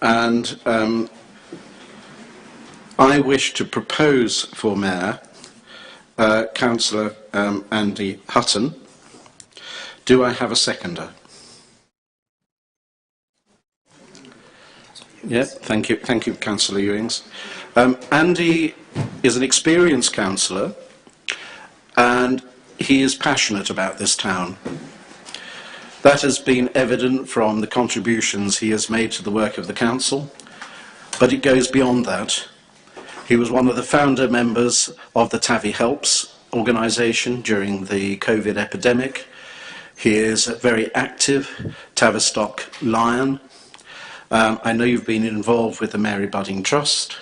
and I wish to propose for Mayor Councillor Andy Hutton. Do I have a seconder? Yeah, thank you, Councillor Ewings. Andy is an experienced councillor, and he is passionate about this town. That has been evident from the contributions he has made to the work of the council, but it goes beyond that. He was one of the founder members of the TAVI Helps organisation during the COVID epidemic. He is a very active Tavistock Lion. I know you've been involved with the Mary Budding Trust,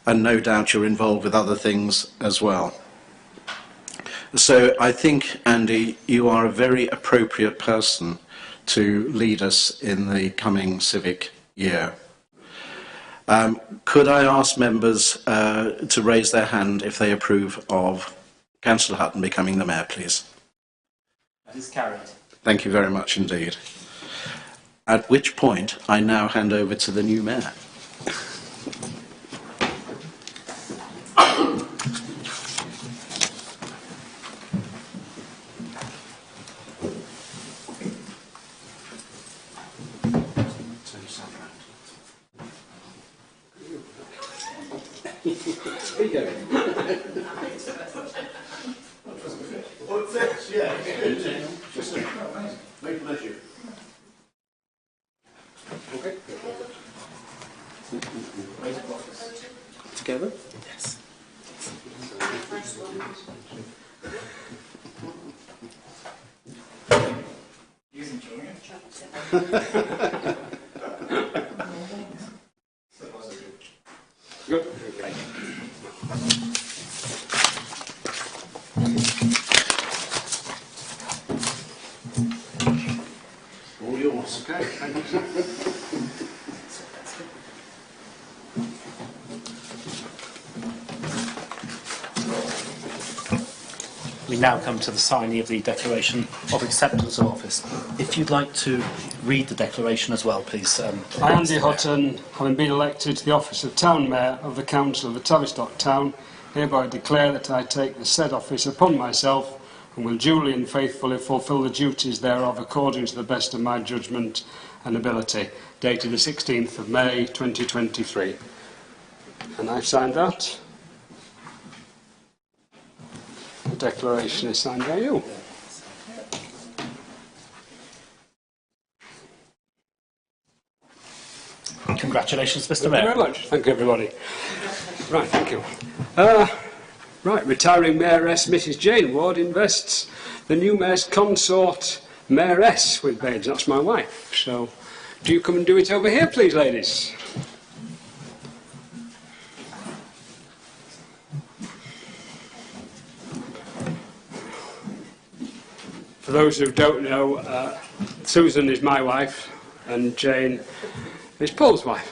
and no doubt you're involved with other things as well. So I think, Andy, you are a very appropriate person to lead us in the coming civic year. Could I ask members to raise their hand if they approve of Councillor Hutton becoming the Mayor, please? That is carried. Thank you very much indeed. At which point I now hand over to the new Mayor. Together? Yes. He's enjoying it. Good. All yours. Okay. Thank you. We now come to the signing of the Declaration of Acceptance of Office. If you'd like to read the declaration as well, please. I, Andy Hutton, having been elected to the office of Town Mayor of the Council of the Tavistock Town, hereby declare that I take the said office upon myself and will duly and faithfully fulfil the duties thereof according to the best of my judgment and ability. Dated the 16th of May 2023. And I've signed that. The declaration is signed by you. Congratulations, Mr. Thank Mayor. you very much. Thank you, everybody. Right, thank you. Right, retiring Mayoress Mrs. Jane Ward invests the new Mayor's consort, Mayoress, with Babes. That's my wife. So, do you come and do it over here, please, ladies? For those who don't know, Susan is my wife and Jane is Paul's wife.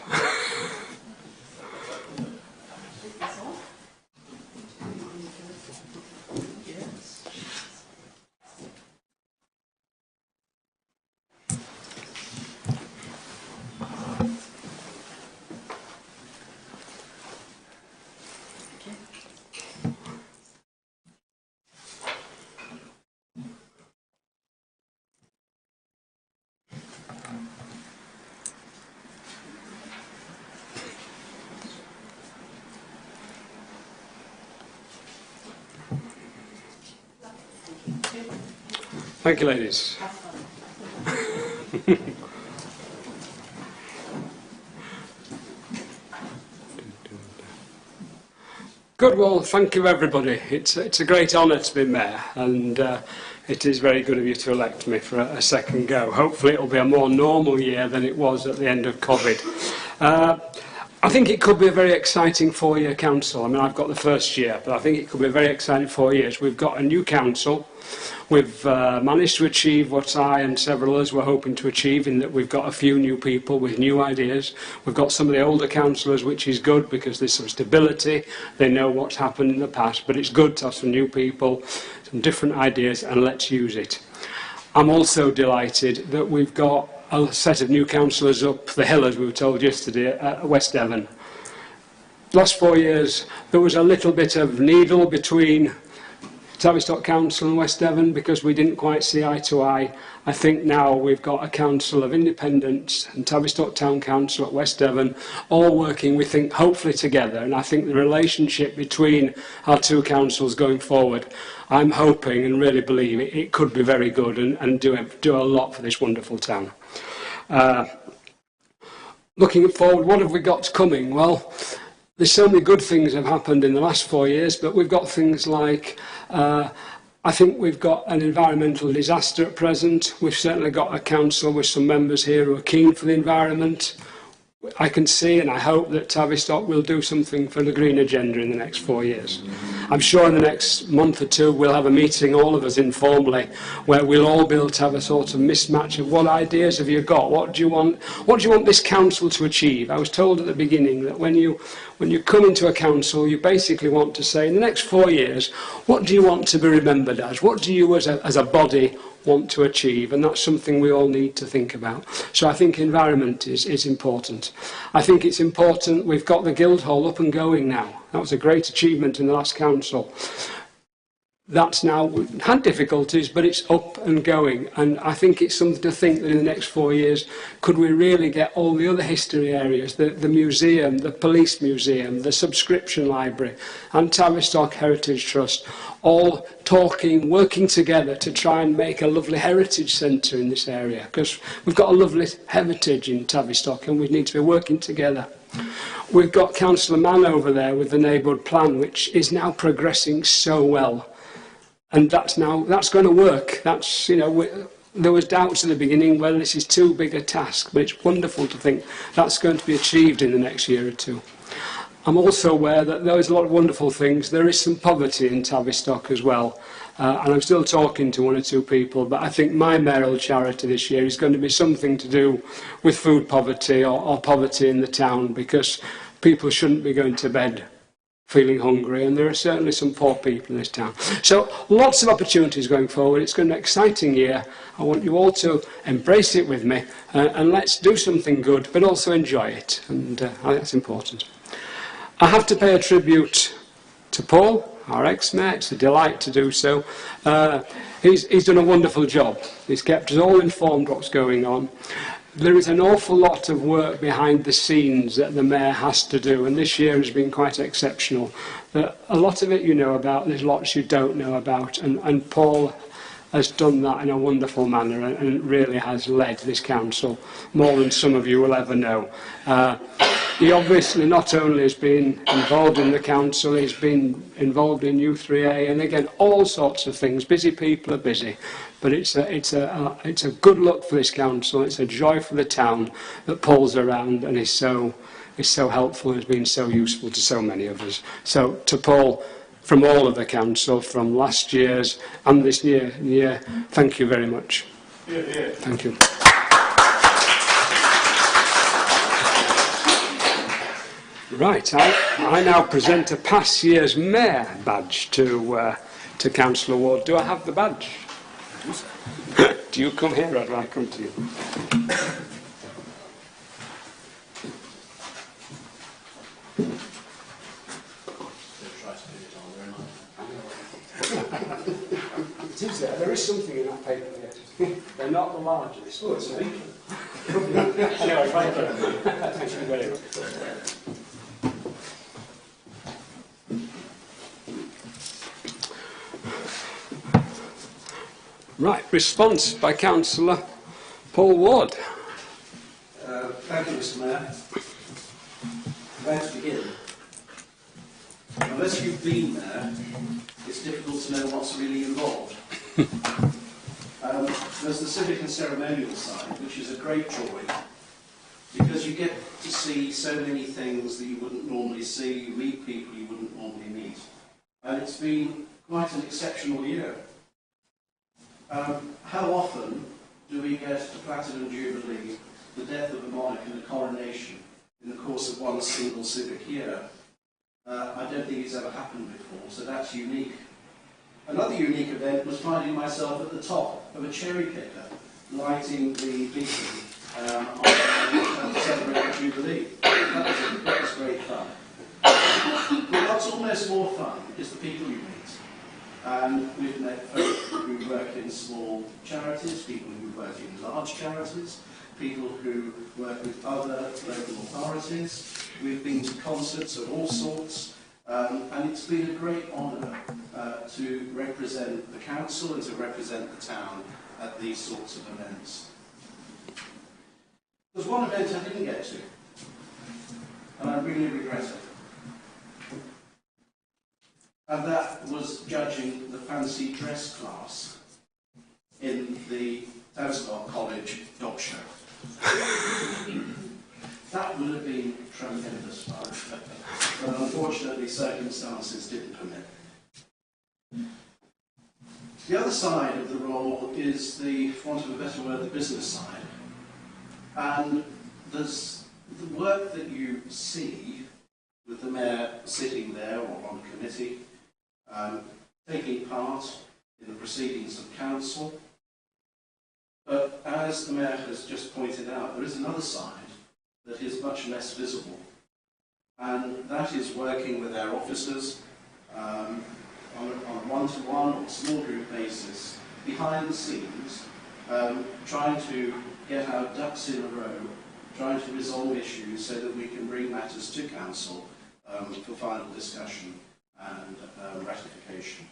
Thank you, ladies. Good, well, thank you, everybody. It's a great honour to be Mayor, and it is very good of you to elect me for a second go. Hopefully it'll be a more normal year than it was at the end of COVID. I think it could be a very exciting four-year council. I mean, I've got the first year, but I think it could be a very exciting 4 years. We've got a new council. We've managed to achieve what I and several others were hoping to achieve, in that we've got a few new people with new ideas. We've got some of the older councillors, which is good because there's some stability. They know what's happened in the past, but it's good to have some new people, some different ideas, and let's use it. I'm also delighted that we've got a set of new councillors up the hill, as we were told yesterday, at West Devon. Last 4 years, there was a little bit of needle between Tavistock Council and West Devon because we didn't quite see eye to eye. I think now we've got a council of independents and Tavistock Town Council at West Devon all working, we think, hopefully together. And I think the relationship between our two councils going forward, I'm hoping and really believe it could be very good and do a lot for this wonderful town. Looking forward, what have we got coming? Well, there's so many good things have happened in the last 4 years, but we've got things like, I think we've got an environmental disaster at present. We've certainly got a council with some members here who are keen for the environment. I can see and I hope that Tavistock will do something for the green agenda in the next 4 years. I'm sure in the next month or two we'll have a meeting, all of us informally, where we'll all be able to have a sort of mismatch of what ideas have you got, what do you want this council to achieve. I was told at the beginning that when you come into a council, you basically want to say, in the next 4 years, what do you want to be remembered as? What do you as a body want to achieve? And that's something we all need to think about. So I think environment is important. I think it's important we've got the Guildhall up and going now. That was a great achievement in the last council. That's now had difficulties, but it's up and going. And I think it's something to think that in the next 4 years, could we really get all the other history areas, the museum, the police museum, the subscription library, and Tavistock Heritage Trust, all talking, working together to try and make a lovely heritage centre in this area, because we've got a lovely heritage in Tavistock and we need to be working together. We've got Councillor Mann over there with the neighbourhood plan, which is now progressing so well. And that's going to work. That's, you know, there was doubts at the beginning whether this is too big a task, but it's wonderful to think that's going to be achieved in the next year or two. I'm also aware that there is a lot of wonderful things. There is some poverty in Tavistock as well. And I'm still talking to one or two people, but I think my mayoral charity this year is going to be something to do with food poverty or poverty in the town, because people shouldn't be going to bed feeling hungry, and there are certainly some poor people in this town. So lots of opportunities going forward. It's going to be an exciting year. I want you all to embrace it with me, and let's do something good, but also enjoy it, and I think that's important. I have to pay a tribute to Paul, our ex-mayor. It's a delight to do so. He's done a wonderful job. He's kept us all informed what's going on. There is an awful lot of work behind the scenes that the mayor has to do, and this year has been quite exceptional. A lot of it you know about, there's lots you don't know about, and Paul has done that in a wonderful manner and really has led this council more than some of you will ever know. He obviously not only has been involved in the council, he's been involved in U3A, and again, all sorts of things. Busy people are busy. But it's a good luck for this council. It's a joy for the town that Paul's around and is so helpful and has been so useful to so many of us. So to Paul, from all of the council, from last year's and this year, thank you very much. Thank you. Right, I now present a past year's mayor badge to Councillor Ward. Do I have the badge? Do you come here or do I come to you? It is there. There is something in that paper here. They're not the largest. Oh, it's a anyway, thank you. Thank you very much. Right, response by Councillor Paul Ward. Thank you, Mr. Mayor. Where to begin? Unless you've been there, it's difficult to know what's really involved. There's the civic and ceremonial side, which is a great joy, because you get to see so many things that you wouldn't normally see, you meet people you wouldn't normally meet. And it's been quite an exceptional year. How often do we get the Platinum Jubilee, the death of a monarch and a coronation in the course of one single civic year? I don't think it's ever happened before, so that's unique. Another unique event was finding myself at the top of a cherry picker, lighting the beacon on celebrating Jubilee. That was great fun. But what's almost more fun is the people you meet. And we've met folk who work in small charities, people who work in large charities, people who work with other local authorities. We've been to concerts of all sorts, and it's been a great honour to represent the council and to represent the town at these sorts of events. There's one event I didn't get to, and I really regret it. And that was judging the fancy dress class in the Tavistock College dog show. That would have been tremendous fun, but unfortunately circumstances didn't permit. The other side of the role is the, for want of a better word, the business side. And there's the work that you see with the mayor sitting there or on a committee, taking part in the proceedings of council. But as the mayor has just pointed out, there is another side that is much less visible. And that is working with our officers on a one-to-one or small group basis, behind the scenes, trying to get our ducks in a row, trying to resolve issues so that we can bring matters to council for final discussion and ratification.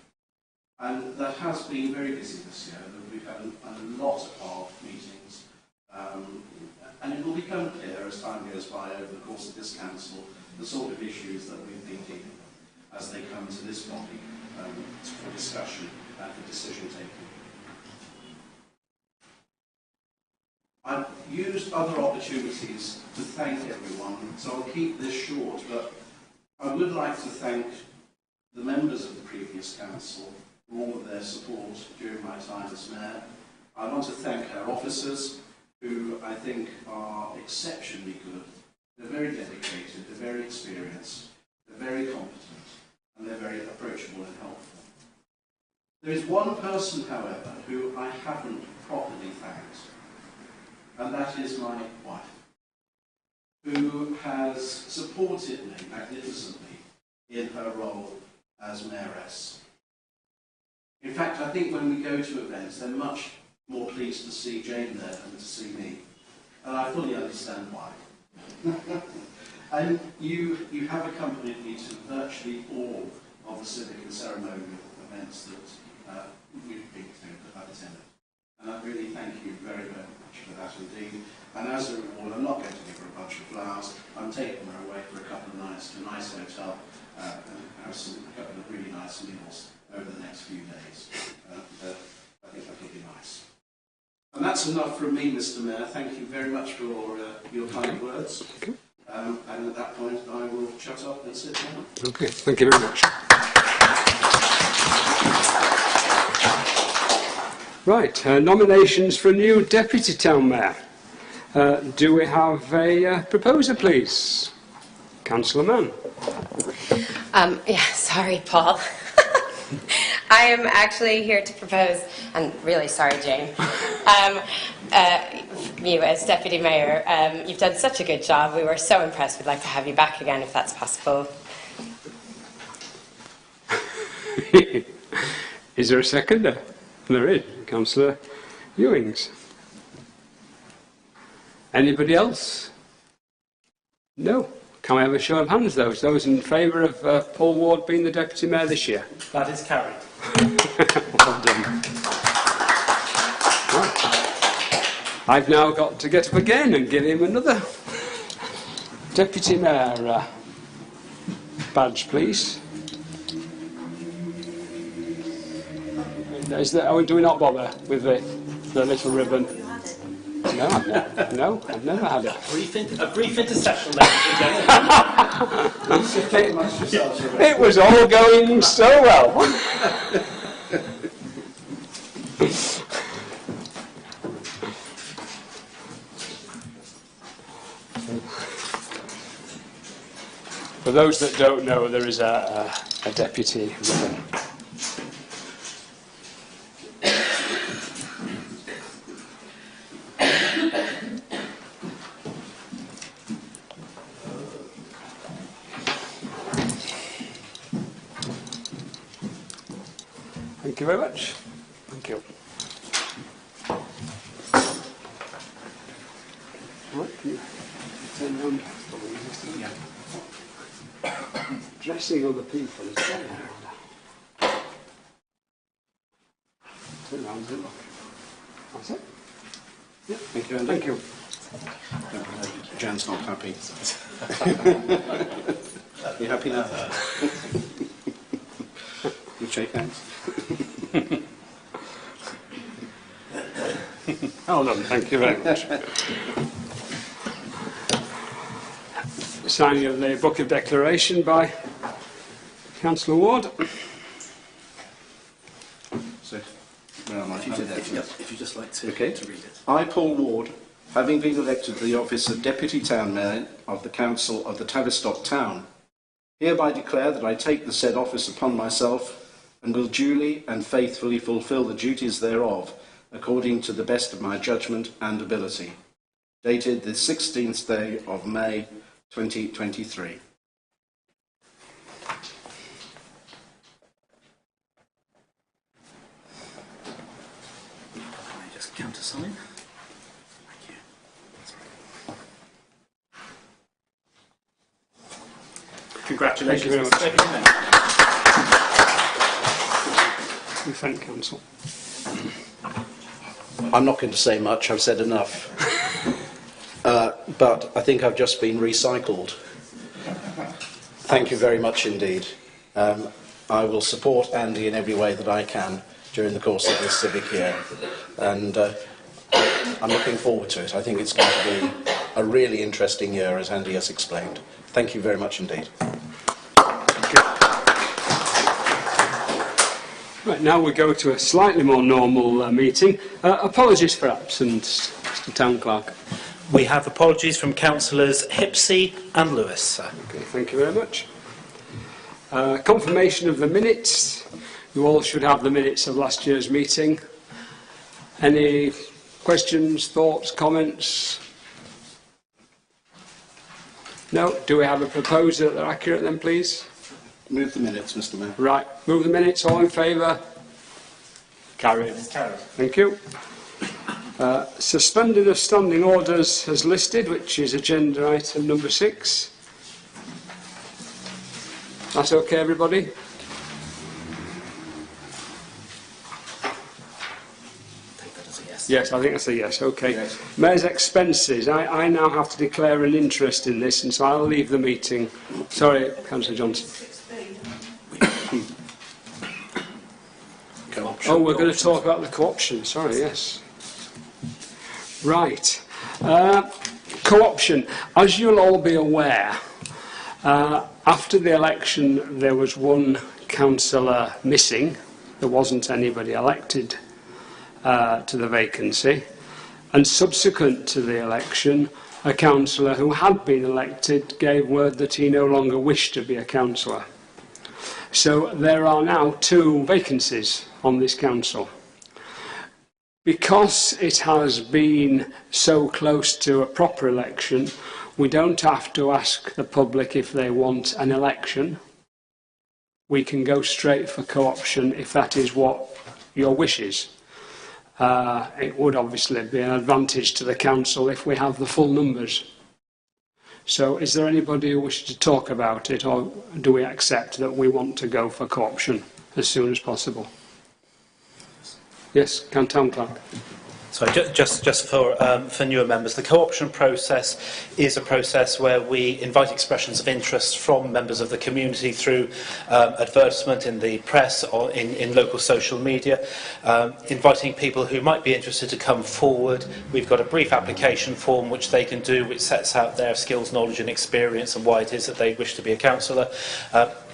And that has been very busy this year. We've had a lot of meetings, and it will become clear as time goes by over the course of this council the sort of issues that we're thinking as they come to this body for discussion and for decision taking. I've used other opportunities to thank everyone, so I'll keep this short, but I would like to thank the members of the previous council for all of their support during my time as mayor. I want to thank our officers, who I think are exceptionally good. They're very dedicated, they're very experienced, they're very competent, and they're very approachable and helpful. There is one person, however, who I haven't properly thanked, and that is my wife, who has supported me magnificently in her role as mayoress. In fact, I think when we go to events, they're much more pleased to see Jane there than to see me. And I fully understand why. And you have accompanied me to virtually all of the civic and ceremonial events that we've been to, that I've attended. And I really thank you very, very much for that indeed. And as a reward, I'm not going to give her a bunch of flowers. I'm taking her away for a couple of nights to a nice hotel and have a couple of really nice meals over the next few days. I think that'll be nice. And that's enough from me, Mr. Mayor. Thank you very much for your kind words. And at that point, I will shut up and sit down. Okay, thank you very much. Right, nominations for a new Deputy Town Mayor. Do we have a proposer, please? Councillor Mann. Yeah, sorry, Paul. I am actually here to propose, and really sorry, Jane, you as Deputy Mayor. You've done such a good job. We were so impressed. We'd like to have you back again, if that's possible. Is there a seconder? There is. Councillor Ewings. Anybody else? No. Can I have a show of hands, those in favour of Paul Ward being the Deputy Mayor this year? That is carried. Well done. Right. I've now got to get up again and give him another Deputy Mayor badge, please. Do we not bother with the little ribbon? No, I've never had it. A brief intercession, ladies and gentlemen. It was all going so well. For those that don't know, there is a deputy ribbon. Thank you very much. Thank you. Right, can you turn around? Dressing other people is very hard. Turn around and look. That's it. Yeah. Thank you, Andy. Thank you. Jan's not happy. You happy now? You shake hands. Well done, thank you very much. Signing of the Book of Declaration by Councillor Ward. So, where am I? If you just like to, Okay. to read it. I, Paul Ward, having been elected to the office of Deputy Town Mayor of the Council of the Tavistock Town, hereby declare that I take the said office upon myself and will duly and faithfully fulfil the duties thereof according to the best of my judgment and ability. Dated the 16th day of May 2023. Can I just countersign? Thank you. Congratulations. Thank you very Mr. Deputy Mayor. We thank Council. I'm not going to say much, I've said enough. But I think I've just been recycled. Thank you very much indeed. I will support Andy in every way that I can during the course of this civic year. And I'm looking forward to it. I think it's going to be a really interesting year, as Andy has explained. Thank you very much indeed. Right, now we go to a slightly more normal meeting. Apologies for absence, Mr Town Clerk. We have apologies from councillors Hipsey and Lewis, sir. Okay, thank you very much. Confirmation of the minutes. You all should have the minutes of last year's meeting. Any questions, thoughts, comments? No? Do we have a proposal that they're accurate then, please? Move the minutes, Mr. Mayor. Right, move the minutes, all in favour? Carried. It's carried. Thank you. Suspended of standing orders as listed, which is agenda item number 6. That's okay, everybody? I think that is a yes. Yes, I think that's a yes, okay. Yes. Mayor's expenses. I now have to declare an interest in this, and so I'll leave the meeting. Sorry, Councillor Johnson. Co-option. Oh, we're going to talk about the co-option. Sorry, yes. Right. Co-option. As you'll all be aware, after the election there was one councillor missing. There wasn't anybody elected to the vacancy. And subsequent to the election, a councillor who had been elected gave word that he no longer wished to be a councillor. So there are now 2 vacancies on this council. Because it has been so close to a proper election, we don't have to ask the public if they want an election. We can go straight for co-option if that is what your wish is. It would obviously be an advantage to the council if we have the full numbers. So is there anybody who wishes to talk about it, or do we accept that we want to go for co-option as soon as possible? Yes, Town Clerk. So just for newer members, the co-option process is a process where we invite expressions of interest from members of the community through advertisement in the press or in local social media, inviting people who might be interested to come forward. We've got a brief application form which they can do, which sets out their skills, knowledge and experience and why it is that they wish to be a councillor.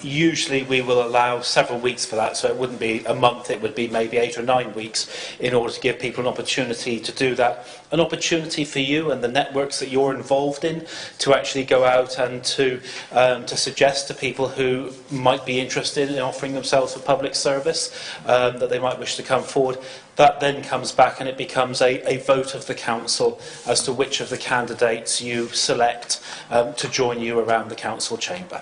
Usually we will allow several weeks for that, so it wouldn't be a month, it would be maybe 8 or 9 weeks in order to give people an opportunity to do that. An opportunity for you and the networks that you're involved in to actually go out and to suggest to people who might be interested in offering themselves for public service that they might wish to come forward. That then comes back and it becomes a vote of the council as to which of the candidates you select to join you around the council chamber.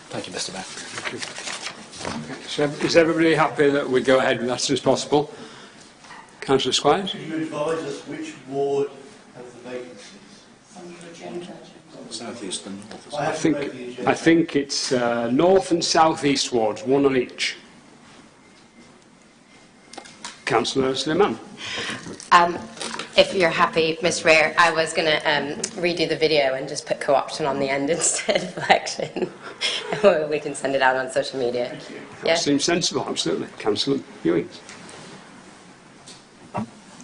Thank you, Mr. Mayor. Thank you. So is everybody happy that we go ahead with that as soon as possible? Councillor Squires? Can you advise us which ward has the vacancies? South East and North. I think it's north and south east wards, one on each. Councillor Sliman. If you're happy, Ms. Rare, I was going to redo the video and just put co-option on the end instead of election. We can send it out on social media. That seems sensible, absolutely. Councillor Ewings.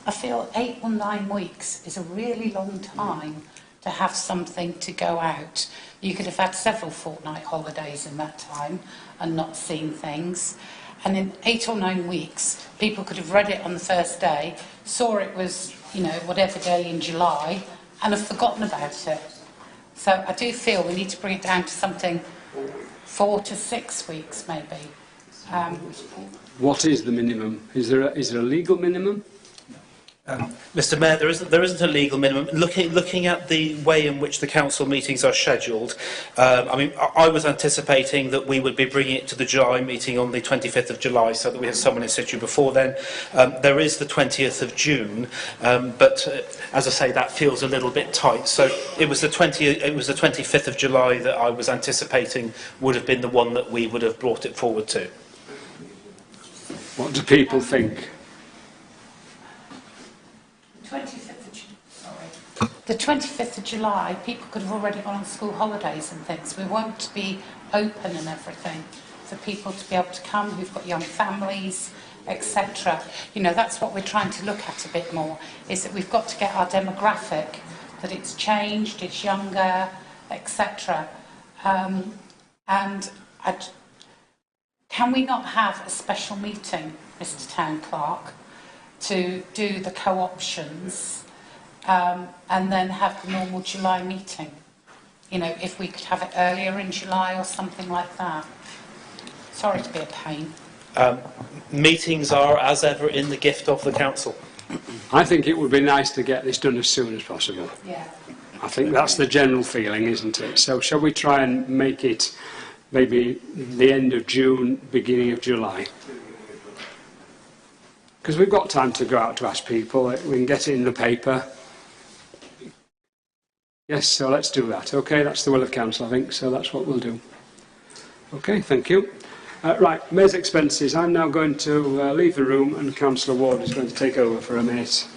I feel 8 or 9 weeks is a really long time to have something to go out. You could have had several fortnight holidays in that time and not seen things. And in 8 or 9 weeks, people could have read it on the first day, saw it was, you know, whatever day in July, and have forgotten about it. So I do feel we need to bring it down to something 4 to 6 weeks, maybe. What is the minimum? Is there a legal minimum? Mr. Mayor, there isn't a legal minimum. Looking at the way in which the council meetings are scheduled, I was anticipating that we would be bringing it to the July meeting on the 25th of July, so that we have someone in situ before then. There is the 20th of June, but as I say, that feels a little bit tight. So it was the 25th of July that I was anticipating would have been the one that we would have brought it forward to. What do people think? The 25th of July, people could have already gone on school holidays and things. We won't be open and everything for people to be able to come who've got young families, etc. You know, that's what we're trying to look at a bit more, is that we've got to get our demographic, that it's changed, it's younger, etc. Can we not have a special meeting, Mr. Town Clerk, to do the co-options and then have the normal July meeting? You know, if we could have it earlier in July or something like that. Sorry to be a pain. Meetings are, as ever, in the gift of the council. I think it would be nice to get this done as soon as possible. Yeah. I think that's the general feeling, isn't it? So shall we try and make it maybe the end of June, beginning of July? Because we've got time to go out to ask people. We can get it in the paper. Yes, so let's do that. OK, that's the will of council, I think, so that's what we'll do. OK, thank you. Right, Mayor's expenses. I'm now going to leave the room and Councillor Ward is going to take over for a minute.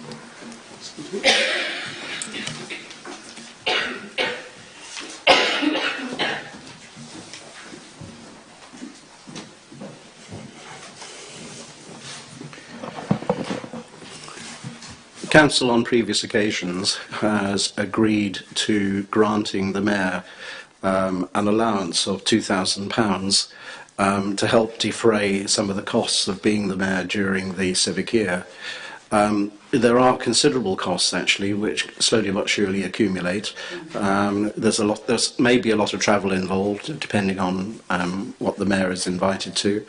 Council on previous occasions has agreed to granting the Mayor an allowance of £2,000 to help defray some of the costs of being the Mayor during the civic year. There are considerable costs, actually, which slowly but surely accumulate. There's maybe a lot of travel involved, depending on what the Mayor is invited to.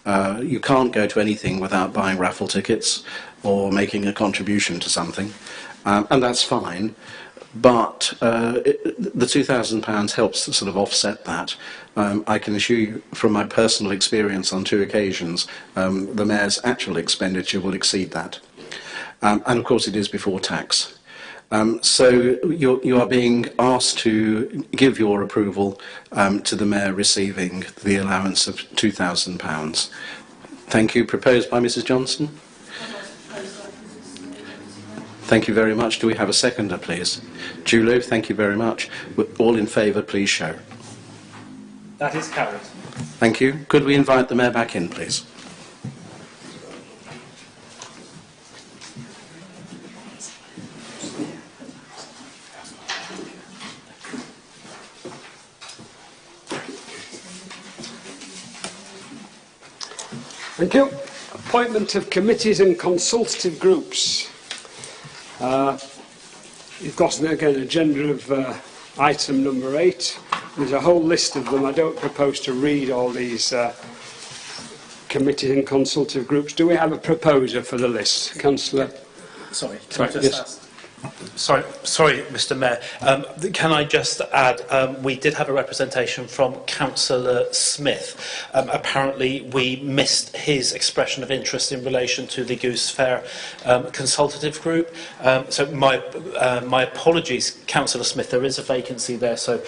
You can't go to anything without buying raffle tickets or making a contribution to something, and that's fine. But the £2,000 helps to sort of offset that. I can assure you, from my personal experience on 2 occasions, the Mayor's actual expenditure will exceed that. And of course it is before tax. So you are being asked to give your approval to the Mayor receiving the allowance of £2,000. Thank you. Proposed by Mrs Johnson. Thank you very much. Do we have a seconder, please? Julo, thank you very much. All in favour, please show. That is carried. Thank you. Could we invite the Mayor back in, please? Thank you. Appointment of committees and consultative groups. You've got, again, an agenda of item number 8. There's a whole list of them. I don't propose to read all these committees and consultative groups. Do we have a proposer for the list? Councillor? Sorry, Sorry, can I just yes. ask, Sorry, Mr. Mayor. Can I just add, we did have a representation from Councillor Smith. Apparently, we missed his expression of interest in relation to the Goose Fair consultative group. So my apologies, Councillor Smith. There is a vacancy there. So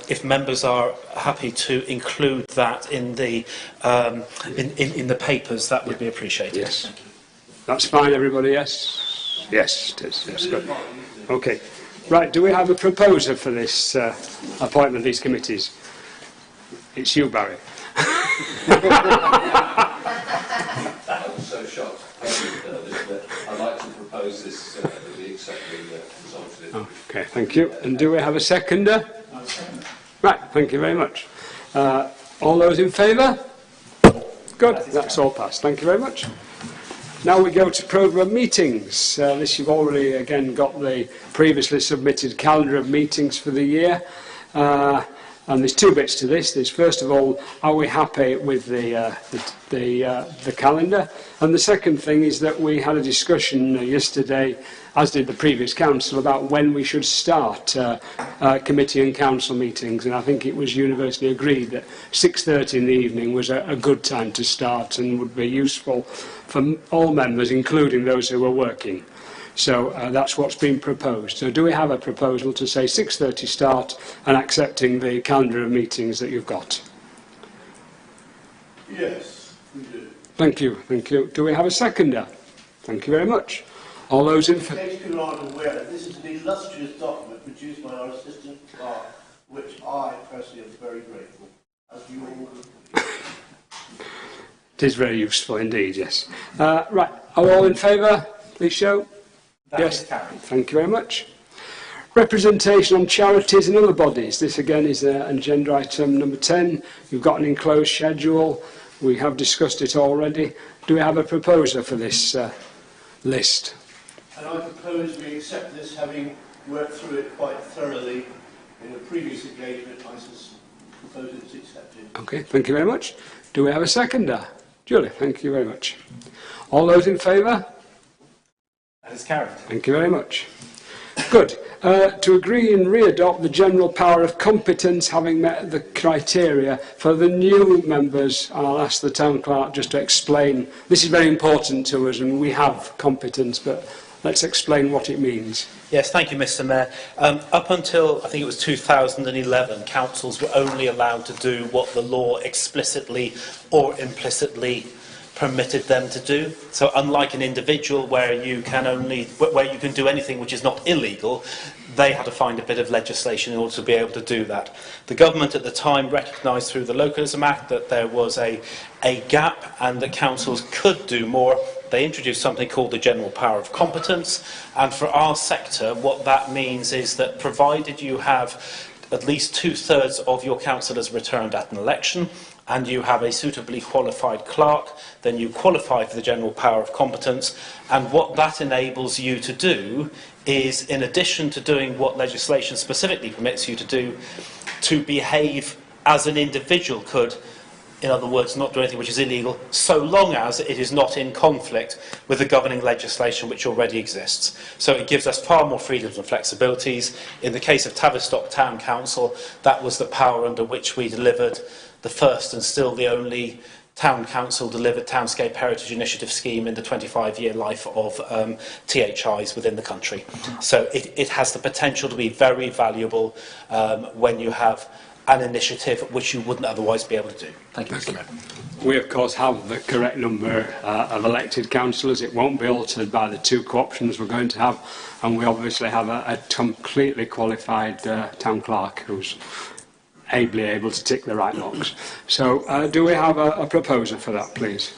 if members are happy to include that in the papers, that would be appreciated. Yes. That's fine, everybody. Yes. Yes, it is. Yes, good. Okay. Right, do we have a proposer for this appointment of these committees? It's you, Barry. I'm so shocked. I'd like to propose this that we accept the consultative. Okay, thank you. And do we have a seconder? Right, thank you very much. All those in favour? Good, that's all passed. Thank you very much. Now we go to programme meetings. This you've already again got the previously submitted calendar of meetings for the year. And there's two bits to this. There's first of all, are we happy with the calendar? And the second thing is that we had a discussion yesterday, as did the previous council, about when we should start committee and council meetings. And I think it was universally agreed that 6:30 in the evening was a good time to start and would be useful for all members, including those who were working. So that's what's been proposed. So do we have a proposal to say 6:30 start and accepting the calendar of meetings that you've got? Yes, we do. Thank you, thank you. Do we have a seconder? Thank you very much. All those in In favour? case people aren't aware, this is an illustrious document produced by our assistant clerk, which I personally am very grateful, as you all. It is very useful indeed, yes. Right, are all in favour? Please show. That Yes, is carried. thank you very much. Representation on charities and other bodies. This again is agenda item number 10. You've got an enclosed schedule. We have discussed it already. Do we have a proposer for this list? And I propose we accept this, having worked through it quite thoroughly in a previous engagement. I propose it's accepted. Okay, thank you very much. Do we have a seconder? Julie, thank you very much. All those in favour? That is carried. Thank you very much. Good. To agree and re-adopt the general power of competence, having met the criteria for the new members. I'll ask the town clerk just to explain. This is very important to us, and we have competence, but let's explain what it means. Yes, thank you, Mr. Mayor. Up until, I think it was 2011, councils were only allowed to do what the law explicitly or implicitly permitted them to do. So unlike an individual where you can do anything which is not illegal, they had to find a bit of legislation in order to be able to do that. The government at the time recognised through the Localism Act that there was a gap and that councils could do more. They introduced something called the general power of competence, and for our sector what that means is that provided you have at least 2/3 of your councillors returned at an election, and you have a suitably qualified clerk, then you qualify for the general power of competence. And what that enables you to do is, in addition to doing what legislation specifically permits you to do, to behave as an individual could, in other words, not do anything which is illegal, so long as it is not in conflict with the governing legislation which already exists. So it gives us far more freedoms and flexibilities. In the case of Tavistock Town Council, that was the power under which we delivered the first and still the only Town Council delivered Townscape Heritage Initiative scheme in the 25-year life of THIs within the country. So it has the potential to be very valuable when you have an initiative which you wouldn't otherwise be able to do. Thank you, Mr. Mayor. We, of course, have the correct number of elected councillors. It won't be altered by the two co-options we're going to have. And we obviously have a completely qualified town clerk who's ably able to tick the right box. So do we have a proposer for that, please?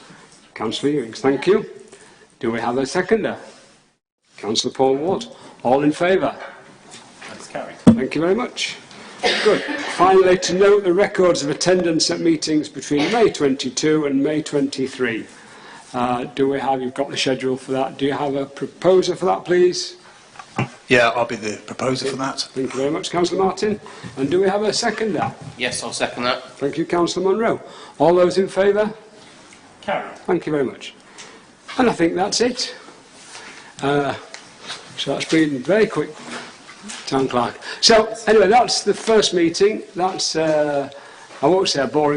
Councillor Ewings, thank you. Do we have a seconder? Councillor Paul Ward. All in favour? That is carried. Thank you very much. Good. Finally, to note the records of attendance at meetings between May 22 and May 23. You've got the schedule for that. Do you have a proposer for that, please? Yeah, I'll be the proposer for that. Thank you very much, Councillor Martin. And do we have a seconder? Yes, I'll second that. Thank you, Councillor Munro. All those in favour? Carried. Thank you very much. And I think that's it. So that's been very quick, Town Clerk. So anyway, that's the first meeting. That's, I won't say a boring